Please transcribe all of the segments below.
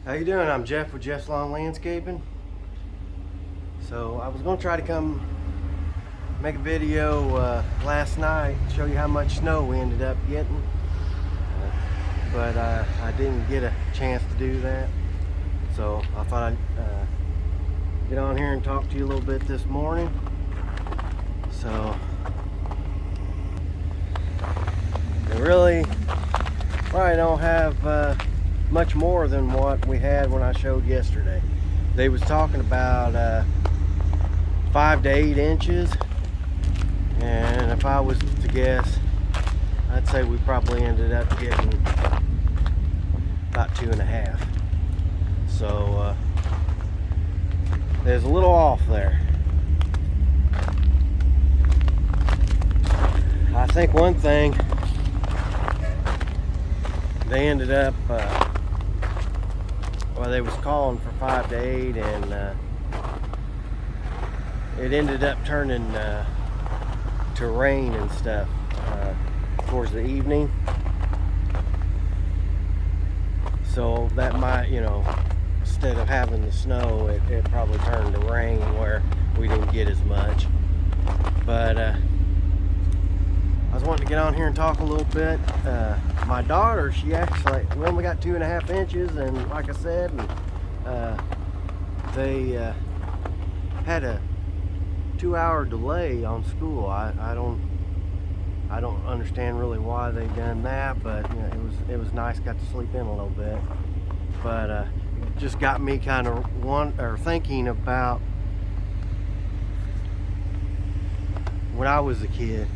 How you doing? I'm Jeff with Jeff's Lawn Landscaping. So I was going to try to come make a video last night, show you how much snow we ended up getting, but I didn't get a chance to do that. So I thought I'd get on here and talk to you a little bit this morning. So we really probably don't have much more than what we had when I showed yesterday. They was talking about 5 to 8 inches, and if I was to guess, I'd say we probably ended up getting about 2.5. So there's a little off there. I think one thing, they ended up well, they was calling for 5 to 8, and it ended up turning to rain and stuff towards the evening. So that might, instead of having the snow, it probably turned to rain where we didn't get as much. But I was wanting to get on here and talk a little bit. My daughter, we only got 2.5 inches, and like I said, they had a 2-hour delay on school. I don't understand really why they done that, but it was nice. Got to sleep in a little bit, but it just got me kind of thinking about when I was a kid.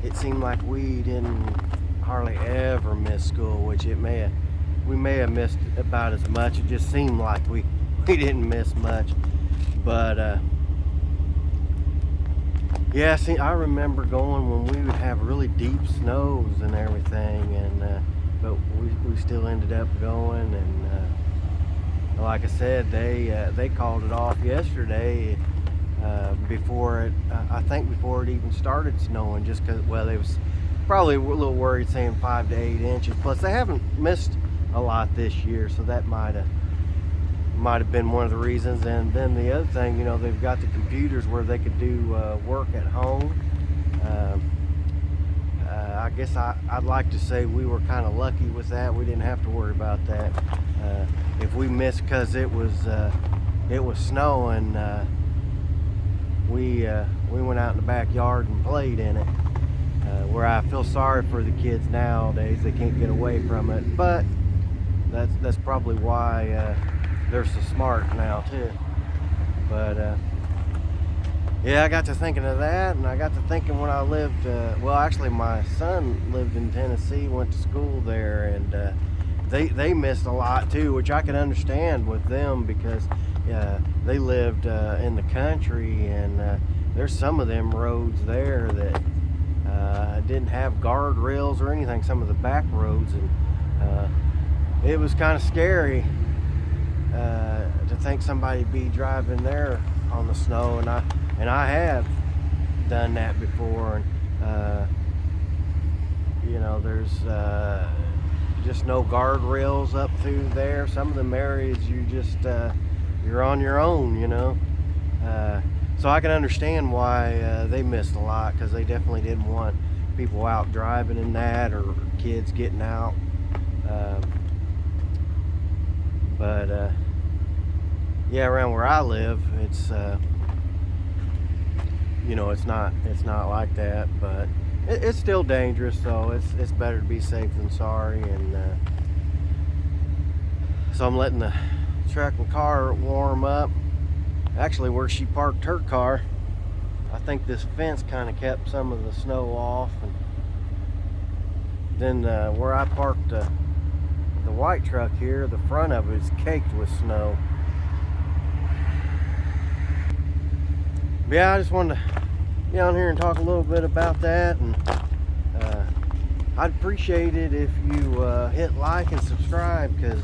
It seemed like we didn't hardly ever miss school, which we may have missed about as much. It just seemed like we didn't miss much. But yeah, see, I remember going when we would have really deep snows and everything, and but we still ended up going. And like I said, they called it off yesterday. I think before it even started snowing, just because, well, they was probably a little worried saying 5 to 8 inches. Plus, they haven't missed a lot this year, so that might have been one of the reasons. And then the other thing, they've got the computers where they could do work at home. I guess I'd like to say we were kind of lucky with that. We didn't have to worry about that. If we missed because it was snowing, we went out in the backyard and played in it, where I feel sorry for the kids nowadays. They can't get away from it, but that's probably why they're so smart now too. But yeah, I got to thinking of that, and I got to thinking when I lived, well, actually my son lived in Tennessee, went to school there, and they missed a lot too, which I can understand with them, because they lived in the country, and there's some of them roads there that didn't have guardrails or anything, some of the back roads, and it was kind of scary to think somebody'd be driving there on the snow, and I have done that before, and there's just no guardrails up through there. Some of them areas you're on your own, so I can understand why they missed a lot, because they definitely didn't want people out driving in that, or kids getting out. But yeah, around where I live, it's it's not like that, but it's still dangerous. So it's better to be safe than sorry. And so I'm letting the truck and car warm up. Actually, where she parked her car, I think this fence kind of kept some of the snow off, and then where I parked the white truck here, the front of it is caked with snow. But yeah, I just wanted to get on here and talk a little bit about that, and I'd appreciate it if you hit like and subscribe, because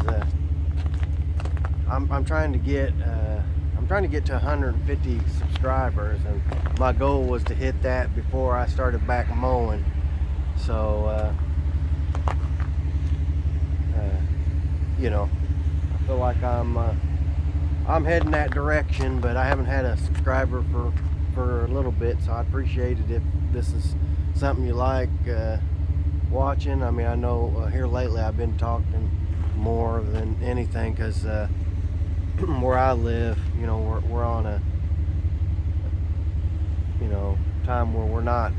I'm trying to get to 150 subscribers, and my goal was to hit that before I started back mowing. So you know, feel like I'm heading that direction, but I haven't had a subscriber for a little bit, so I appreciate it if this is something you like watching. I mean, I know here lately I've been talking more than anything because where I live, you know, we're on a, you know, time where we're not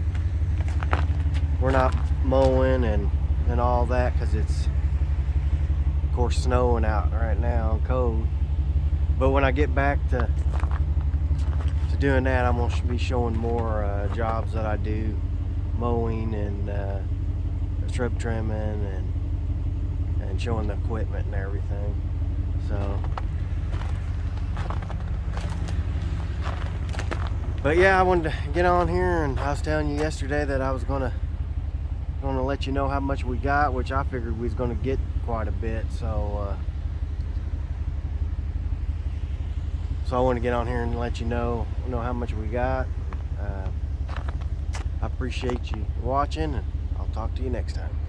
mowing and all that, because it's of course snowing out right now and cold. But when I get back to doing that, I'm gonna be showing more jobs that I do, mowing and shrub trimming and showing the equipment and everything. So, but yeah, I wanted to get on here, and I was telling you yesterday that I was gonna let you know how much we got, which I figured we was gonna get quite a bit. So I want to get on here and let you know how much we got. I appreciate you watching, and I'll talk to you next time.